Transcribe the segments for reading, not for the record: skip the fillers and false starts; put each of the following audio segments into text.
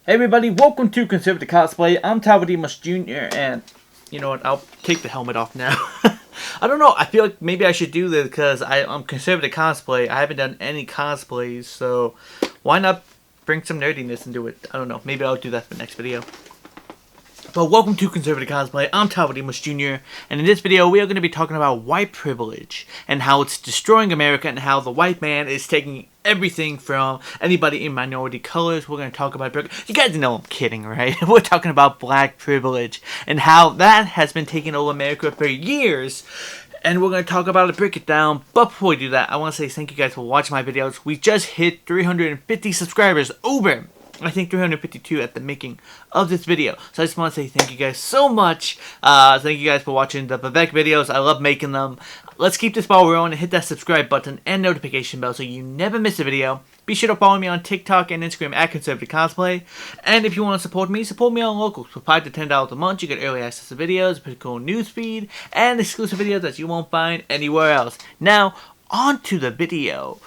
Hey everybody, welcome to Conservative Cosplay. I'm Talbot Jr. and you know what, I'll take the helmet off now. I don't know, I feel like maybe I should do this because I'm Conservative Cosplay. I haven't done any cosplays, so why not bring some nerdiness into it? I don't know, maybe I'll do that for the next video. But welcome to Conservative Cosplay, I'm Talbot Jr. And in this video we are going to be talking about white privilege and how it's destroying America and how the white man is taking everything from anybody in minority colors. We're going to talk about, you guys know I'm kidding, right? We're talking about black privilege and how that has been taking over America for years. And we're going to talk about it, break it down. But before we do that, I want to say thank you guys for watching my videos. We just hit 350 subscribers over, I think 352 at the making of this video. So I just want to say thank you guys so much. Thank you guys for watching the Vivek videos. I love making them. Let's keep this ball rolling and hit that subscribe button and notification bell so you never miss a video. Be sure to follow me on TikTok and Instagram at Conservative Cosplay. And if you want to support me on Locals. For $5 to $10 a month, you get early access to videos, pretty cool news feed, and exclusive videos that you won't find anywhere else. Now, on to the video.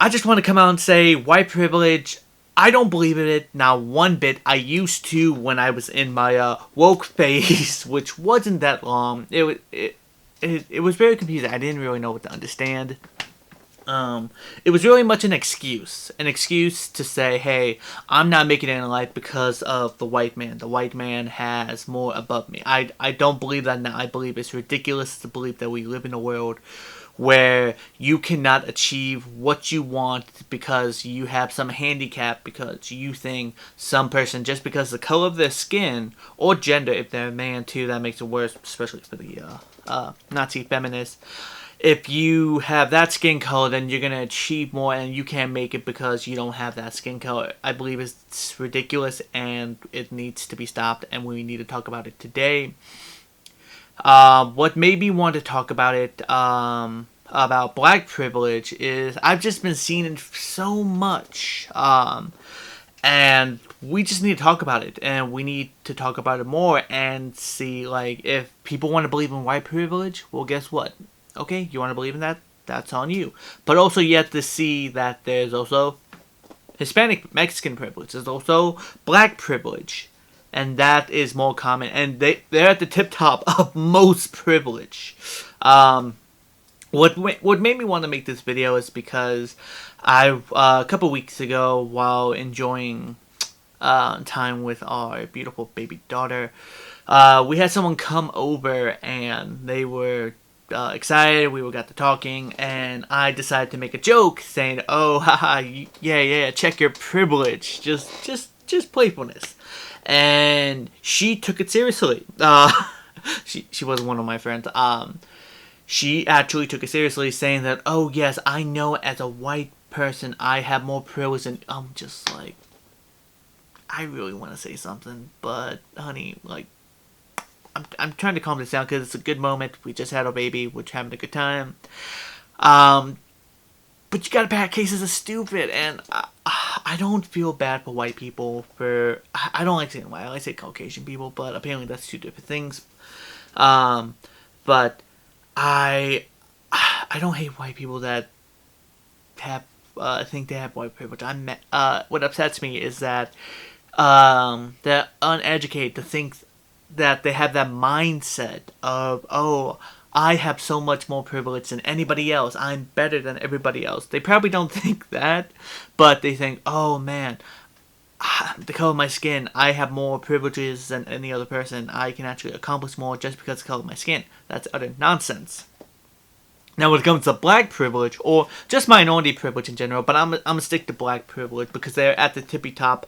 I just want to come out and say white privilege, I don't believe in it, not one bit. I used to when I was in my woke phase, which wasn't that long. It was very confusing. I didn't really know what to understand. It was really much an excuse to say, hey, I'm not making it in life because of the white man. The white man has more above me. I don't believe that now. I believe it's ridiculous to believe that we live in a world where you cannot achieve what you want because you have some handicap, because you think some person, just because of the color of their skin, or gender, if they're a man too, that makes it worse, especially for the Nazi feminists. If you have that skin color, then you're going to achieve more and you can't make it because you don't have that skin color. I believe it's ridiculous and it needs to be stopped, and we need to talk about it today. What made me want to talk about it, about black privilege, is I've just been seeing it so much, and we just need to talk about it, and we need to talk about it more and see, like, if people want to believe in white privilege, well, guess what? Okay, you want to believe in that? That's on you. But also you have to see that there's also Hispanic Mexican privilege. There's also black privilege. And that is more common. And they're at the tip top of most privilege. What made me want to make this video is because a couple weeks ago, while enjoying time with our beautiful baby daughter, we had someone come over and they were excited. We got to talking, and I decided to make a joke saying, "Oh, haha, yeah, check your privilege." Just playfulness. And she took it seriously. She wasn't one of my friends. She actually took it seriously, saying that, oh yes, I know as a white person I have more privilege, and I'm just like, I really want to say something, but honey, like, I'm trying to calm this down because it's a good moment. We just had a baby, we're having a good time. But you gotta pack cases of stupid, and I don't feel bad for white people. I don't like saying white, I like say Caucasian people, but apparently that's two different things. But I don't hate white people that have think they have white privilege. What upsets me is that they're uneducated to think that they have that mindset of, oh, I have so much more privilege than anybody else. I'm better than everybody else. They probably don't think that, but they think, oh man, the color of my skin, I have more privileges than any other person. I can actually accomplish more just because of the color of my skin. That's utter nonsense. Now when it comes to black privilege, or just minority privilege in general, but I'm gonna stick to black privilege because they're at the tippy top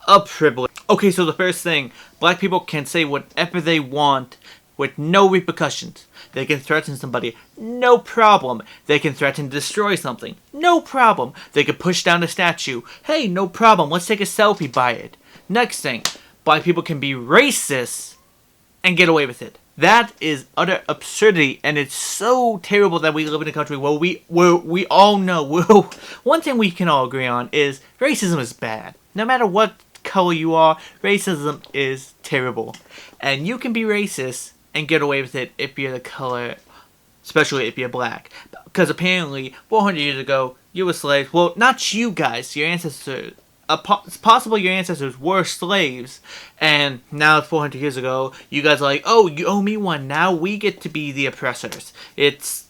of privilege. Okay, so the first thing, black people can say whatever they want with no repercussions. They can threaten somebody, no problem. They can threaten to destroy something, no problem. They can push down a statue, hey, no problem, let's take a selfie by it. Next thing, black people can be racist and get away with it. That is utter absurdity, and it's so terrible that we live in a country where we all know, one thing we can all agree on is racism is bad. No matter what color you are, racism is terrible. And you can be racist and get away with it if you're the color, especially if you're black. Because apparently, 400 years ago, you were slaves. Well, not you guys, your ancestors it's possible your ancestors were slaves, and now it's 400 years ago. You guys are like, oh, you owe me one. Now we get to be the oppressors. It's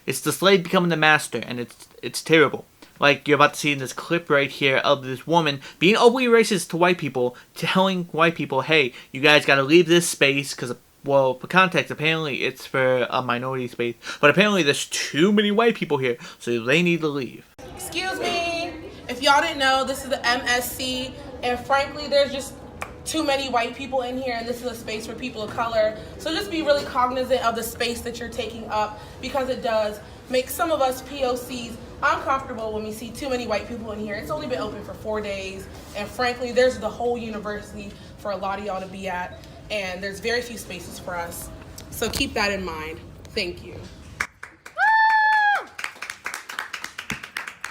the slave becoming the master, and it's terrible. Like you're about to see in this clip right here of this woman being overly racist to white people, telling white people, hey, you guys got to leave this space because, well, for context, apparently it's for a minority space, but apparently there's too many white people here, so they need to leave. Excuse me. If y'all didn't know, this is the MSC, and frankly, there's just too many white people in here, and this is a space for people of color. So just be really cognizant of the space that you're taking up, because it does make some of us POCs uncomfortable when we see too many white people in here. It's only been open for 4 days, and frankly, there's the whole university for a lot of y'all to be at, and there's very few spaces for us. So keep that in mind. Thank you.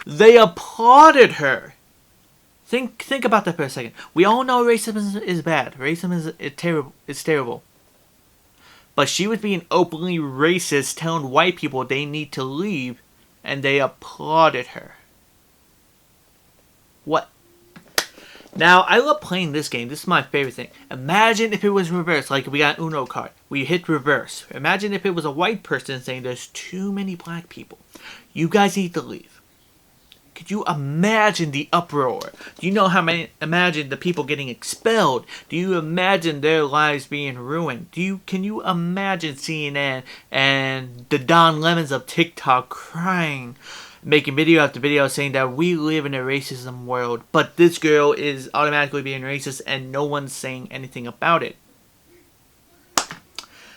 They applauded her. Think about that for a second. We all know racism is bad. Racism is terrible. It's terrible. But she was being openly racist, telling white people they need to leave, and they applauded her. What? Now, I love playing this game. This is my favorite thing. Imagine if it was reversed, like we got an Uno card. We hit reverse. Imagine if it was a white person saying there's too many black people. You guys need to leave. Could you imagine the uproar? Do you know how many? Imagine the people getting expelled. Do you imagine their lives being ruined? Can you imagine CNN and the Don Lemons of TikTok crying, making video after video saying that we live in a racism world, but this girl is automatically being racist and no one's saying anything about it?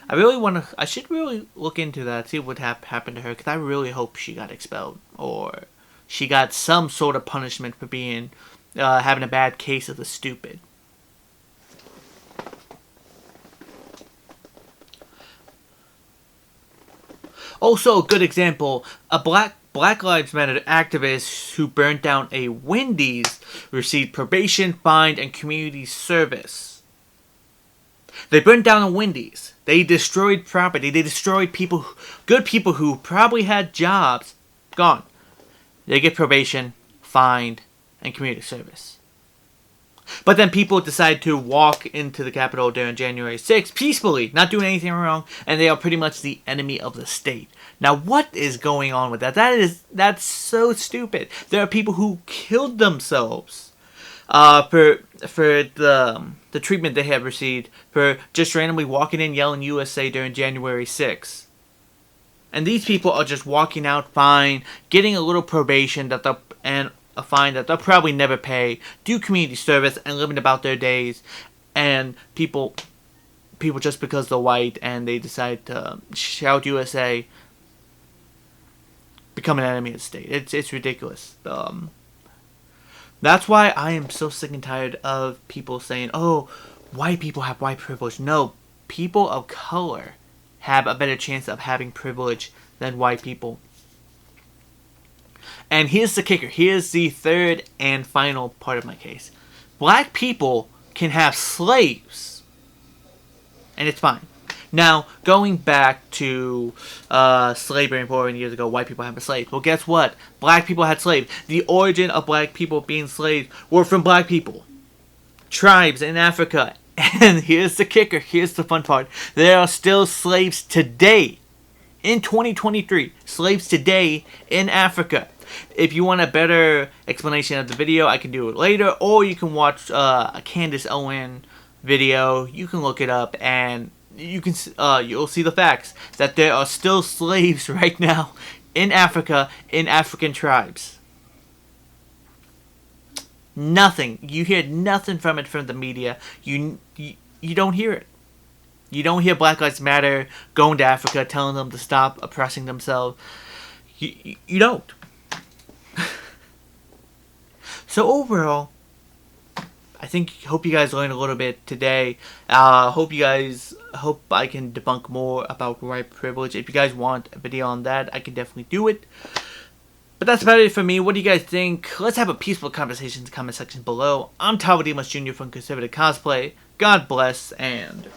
I should really look into that, see what happened to her, because I really hope she got expelled, or she got some sort of punishment for being, having a bad case of the stupid. Also, a good example, a Black Lives Matter activist who burnt down a Wendy's received probation, fine, and community service. They burnt down a Wendy's. They destroyed property. They destroyed people, good people who probably had jobs. Gone. They get probation, fined, and community service. But then people decide to walk into the Capitol during January 6th peacefully, not doing anything wrong, and they are pretty much the enemy of the state. Now, what is going on with that? That's so stupid. There are people who killed themselves for the treatment they have received for just randomly walking in yelling USA during January 6th. And these people are just walking out fine, getting a little probation and a fine that they'll probably never pay, do community service, and living about their days. And people just because they're white and they decide to shout USA, become an enemy of the state. It's ridiculous. That's why I am so sick and tired of people saying, oh, white people have white privilege. No, people of color have a better chance of having privilege than white people. And here's the kicker. Here's the third and final part of my case. Black people can have slaves, and it's fine. Now, going back to slavery 400 years ago, white people had slaves. Well, guess what? Black people had slaves. The origin of black people being slaves were from black people. Tribes in Africa. And here's the kicker. Here's the fun part. There are still slaves today. In 2023. Slaves today in Africa. If you want a better explanation of the video, I can do it later. Or you can watch a Candace Owen video. You can look it up and you'll see the facts. That there are still slaves right now in Africa, in African tribes. Nothing. You hear nothing from it from the media. You don't hear it. You don't hear Black Lives Matter going to Africa telling them to stop oppressing themselves. You don't. So overall, hope you guys learned a little bit today. Hope I can debunk more about white privilege. If you guys want a video on that, I can definitely do it. But that's about it for me. What do you guys think? Let's have a peaceful conversation in the comment section below. I'm Talbot Demas Jr. from Conservative Cosplay. God bless, and